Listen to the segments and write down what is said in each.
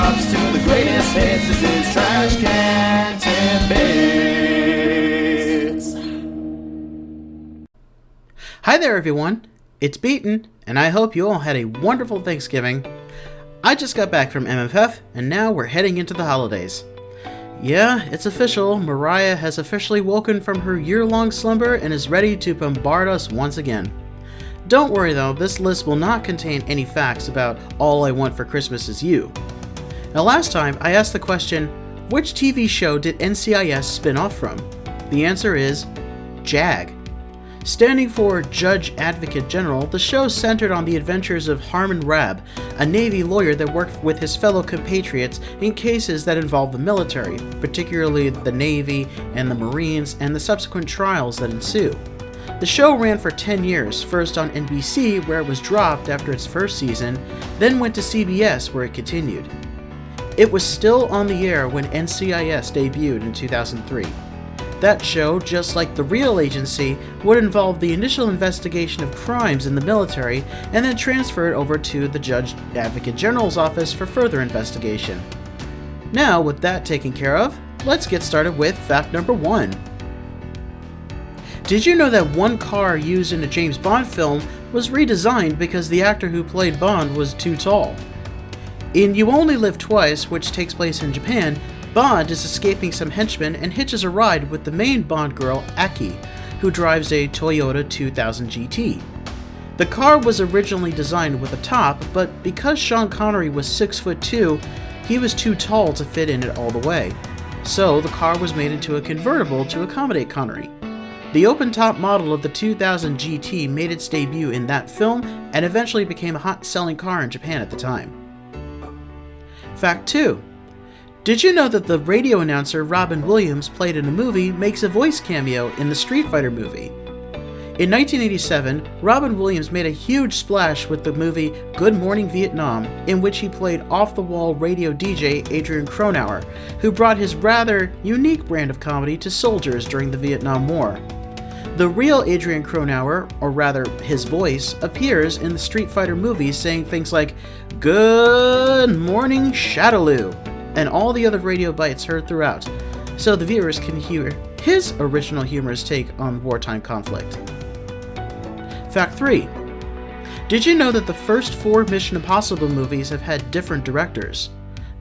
props to the greatest hits. This is Trash Can Tidbits. Hi there everyone, it's Beaton, and I hope you all had a wonderful Thanksgiving. I just got back from MFF, and now we're heading into the holidays. Yeah, it's official, Mariah has officially woken from her year-long slumber and is ready to bombard us once again. Don't worry though, this list will not contain any facts about All I Want for Christmas Is You. Now last time, I asked the question, which TV show did NCIS spin off from? The answer is JAG. Standing for Judge Advocate General, the show centered on the adventures of Harmon Rabb, a Navy lawyer that worked with his fellow compatriots in cases that involved the military, particularly the Navy and the Marines, and the subsequent trials that ensue. The show ran for 10 years, first on NBC, where it was dropped after its first season, then went to CBS, where it continued. It was still on the air when NCIS debuted in 2003. That show, just like the real agency, would involve the initial investigation of crimes in the military and then transfer it over to the Judge Advocate General's office for further investigation. Now, with that taken care of, let's get started with fact number 1. Did you know that one car used in a James Bond film was redesigned because the actor who played Bond was too tall? In You Only Live Twice, which takes place in Japan, Bond is escaping some henchmen and hitches a ride with the main Bond girl, Aki, who drives a Toyota 2000 GT. The car was originally designed with a top, but because Sean Connery was 6'2", he was too tall to fit in it all the way. So the car was made into a convertible to accommodate Connery. The open-top model of the 2000 GT made its debut in that film and eventually became a hot-selling car in Japan at the time. Fact 2. Did you know that the radio announcer Robin Williams played in a movie makes a voice cameo in the Street Fighter movie? In 1987, Robin Williams made a huge splash with the movie Good Morning Vietnam, in which he played off-the-wall radio DJ Adrian Cronauer, who brought his rather unique brand of comedy to soldiers during the Vietnam War. The real Adrian Cronauer, or rather his voice, appears in the Street Fighter movies saying things like, "Good morning, Shadaloo," and all the other radio bites heard throughout, so the viewers can hear his original humorous take on wartime conflict. Fact 3. Did you know that the first 4 Mission Impossible movies have had different directors?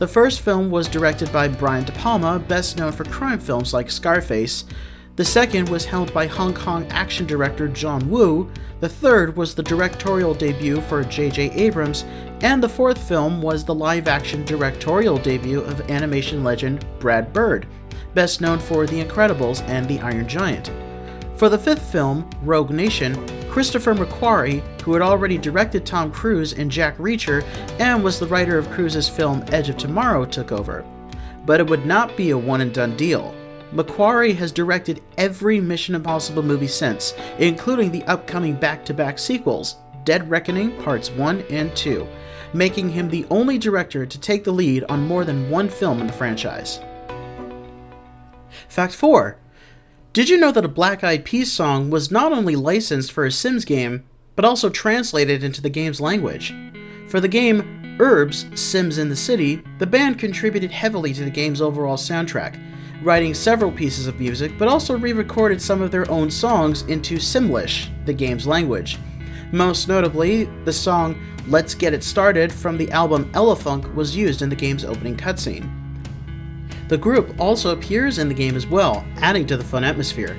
The first film was directed by Brian De Palma, best known for crime films like Scarface. The second was held by Hong Kong action director John Woo. The third was the directorial debut for J.J. Abrams, and the fourth film was the live-action directorial debut of animation legend Brad Bird, best known for The Incredibles and The Iron Giant. For the fifth film, Rogue Nation, Christopher McQuarrie, who had already directed Tom Cruise and Jack Reacher and was the writer of Cruise's film Edge of Tomorrow, took over. But it would not be a one-and-done deal. McQuarrie has directed every Mission Impossible movie since, including the upcoming back-to-back sequels, Dead Reckoning Parts 1 and 2, making him the only director to take the lead on more than one film in the franchise. Fact 4. Did you know that a Black Eyed Peas song was not only licensed for a Sims game, but also translated into the game's language? For the game Herbs, Sims in the City, the band contributed heavily to the game's overall soundtrack, writing several pieces of music, but also re-recorded some of their own songs into Simlish, the game's language. Most notably, the song Let's Get It Started from the album Elefunk was used in the game's opening cutscene. The group also appears in the game as well, adding to the fun atmosphere.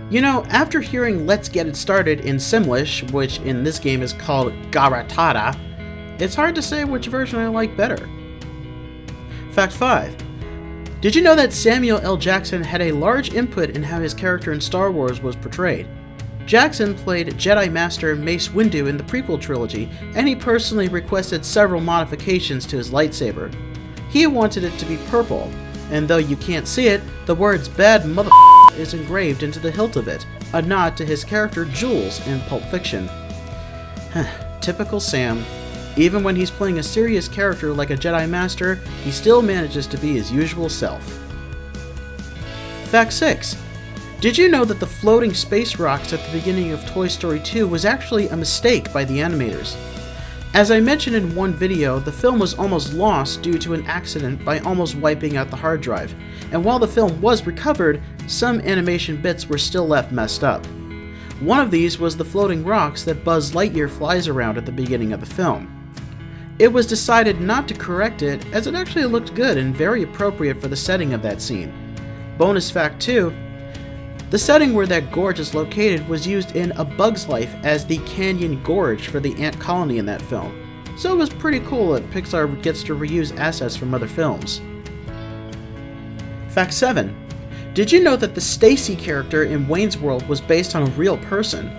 You know, after hearing Let's Get It Started in Simlish, which in this game is called Garatada, it's hard to say which version I like better. Fact 5. Did you know that Samuel L. Jackson had a large input in how his character in Star Wars was portrayed? Jackson played Jedi Master Mace Windu in the prequel trilogy, and he personally requested several modifications to his lightsaber. He wanted it to be purple, and though you can't see it, the words "bad mother" is engraved into the hilt of it, a nod to his character Jules in Pulp Fiction. Typical Sam. Even when he's playing a serious character like a Jedi Master, he still manages to be his usual self. Fact 6. Did you know that the floating space rocks at the beginning of Toy Story 2 was actually a mistake by the animators? As I mentioned in one video, the film was almost lost due to an accident by almost wiping out the hard drive, and while the film was recovered, some animation bits were still left messed up. One of these was the floating rocks that Buzz Lightyear flies around at the beginning of the film. It was decided not to correct it as it actually looked good and very appropriate for the setting of that scene. Bonus fact 2, the setting where that gorge is located was used in A Bug's Life as the Canyon Gorge for the ant colony in that film, so it was pretty cool that Pixar gets to reuse assets from other films. Fact 7. Did you know that the Stacy character in Wayne's World was based on a real person?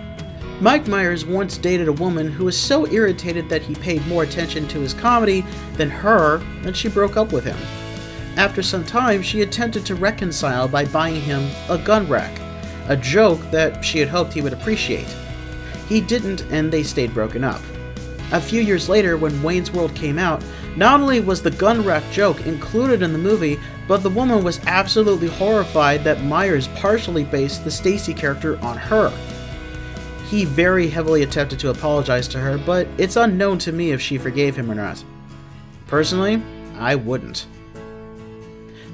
Mike Myers once dated a woman who was so irritated that he paid more attention to his comedy than her that she broke up with him. After some time, she attempted to reconcile by buying him a gun rack, a joke that she had hoped he would appreciate. He didn't, and they stayed broken up. A few years later, when Wayne's World came out, not only was the gun rack joke included in the movie, but the woman was absolutely horrified that Myers partially based the Stacy character on her. He very heavily attempted to apologize to her, but it's unknown to me if she forgave him or not. Personally, I wouldn't.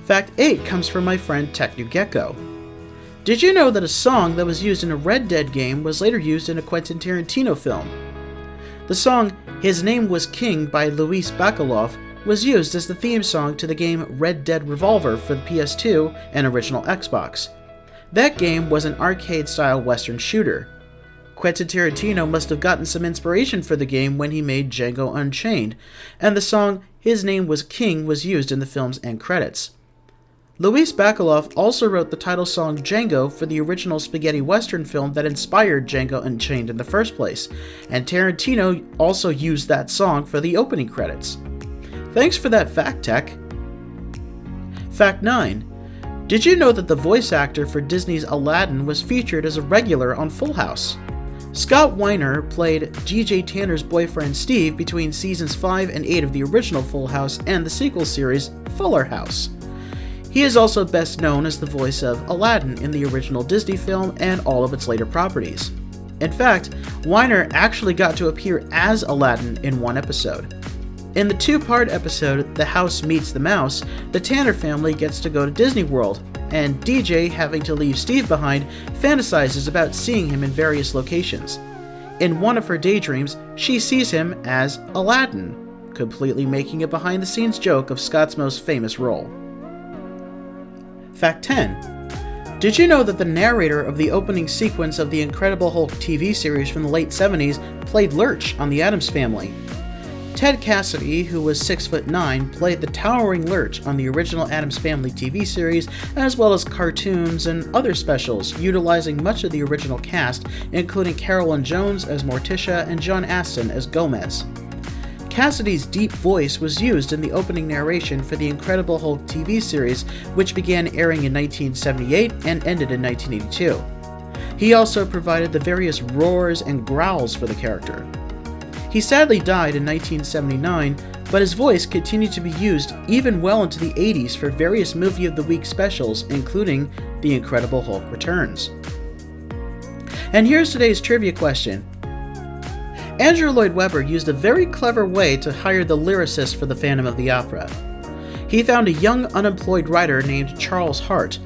Fact 8 comes from my friend TechNewGecko. Did you know that a song that was used in a Red Dead game was later used in a Quentin Tarantino film? The song His Name Was King by Luis Bacalov was used as the theme song to the game Red Dead Revolver for the PS2 and original Xbox. That game was an arcade-style Western shooter. Quentin Tarantino must have gotten some inspiration for the game when he made Django Unchained, and the song His Name Was King was used in the film's end credits. Luis Bacalov also wrote the title song Django for the original spaghetti western film that inspired Django Unchained in the first place, and Tarantino also used that song for the opening credits. Thanks for that fact, Tech. Fact 9. Did you know that the voice actor for Disney's Aladdin was featured as a regular on Full House? Scott Weiner played G.J. Tanner's boyfriend Steve between seasons 5 and 8 of the original Full House and the sequel series Fuller House. He is also best known as the voice of Aladdin in the original Disney film and all of its later properties. In fact, Weiner actually got to appear as Aladdin in one episode. In the two-part episode, The House Meets the Mouse, the Tanner family gets to go to Disney World, and DJ, having to leave Steve behind, fantasizes about seeing him in various locations. In one of her daydreams, she sees him as Aladdin, completely making a behind-the-scenes joke of Scott's most famous role. Fact 10. Did you know that the narrator of the opening sequence of the Incredible Hulk TV series from the late 70s played Lurch on the Addams Family? Ted Cassidy, who was 6'9", played the towering Lurch on the original Addams Family TV series, as well as cartoons and other specials, utilizing much of the original cast, including Carolyn Jones as Morticia and John Astin as Gomez. Cassidy's deep voice was used in the opening narration for the Incredible Hulk TV series, which began airing in 1978 and ended in 1982. He also provided the various roars and growls for the character. He sadly died in 1979, but his voice continued to be used even well into the 80s for various Movie of the Week specials, including The Incredible Hulk Returns. And here's today's trivia question. Andrew Lloyd Webber used a very clever way to hire the lyricist for the Phantom of the Opera. He found a young unemployed writer named Charles Hart,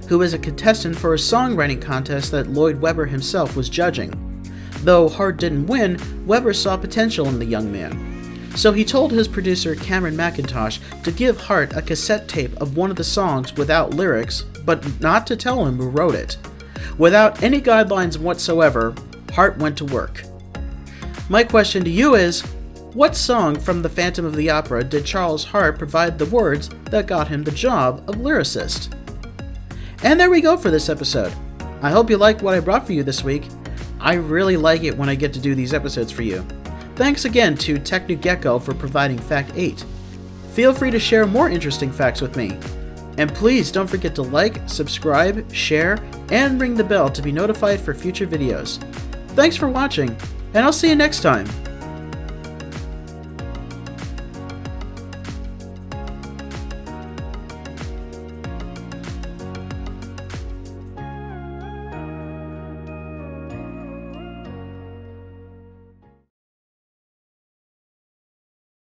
who was a contestant for a songwriting contest that Lloyd Webber himself was judging. Though Hart didn't win, Webber saw potential in the young man. So he told his producer Cameron McIntosh to give Hart a cassette tape of one of the songs without lyrics, but not to tell him who wrote it. Without any guidelines whatsoever, Hart went to work. My question to you is, what song from The Phantom of the Opera did Charles Hart provide the words that got him the job of lyricist? And there we go for this episode. I hope you liked what I brought for you this week. I really like it when I get to do these episodes for you. Thanks again to TechNewGecko for providing Fact 8. Feel free to share more interesting facts with me. And please don't forget to like, subscribe, share, and ring the bell to be notified for future videos. Thanks for watching, and I'll see you next time.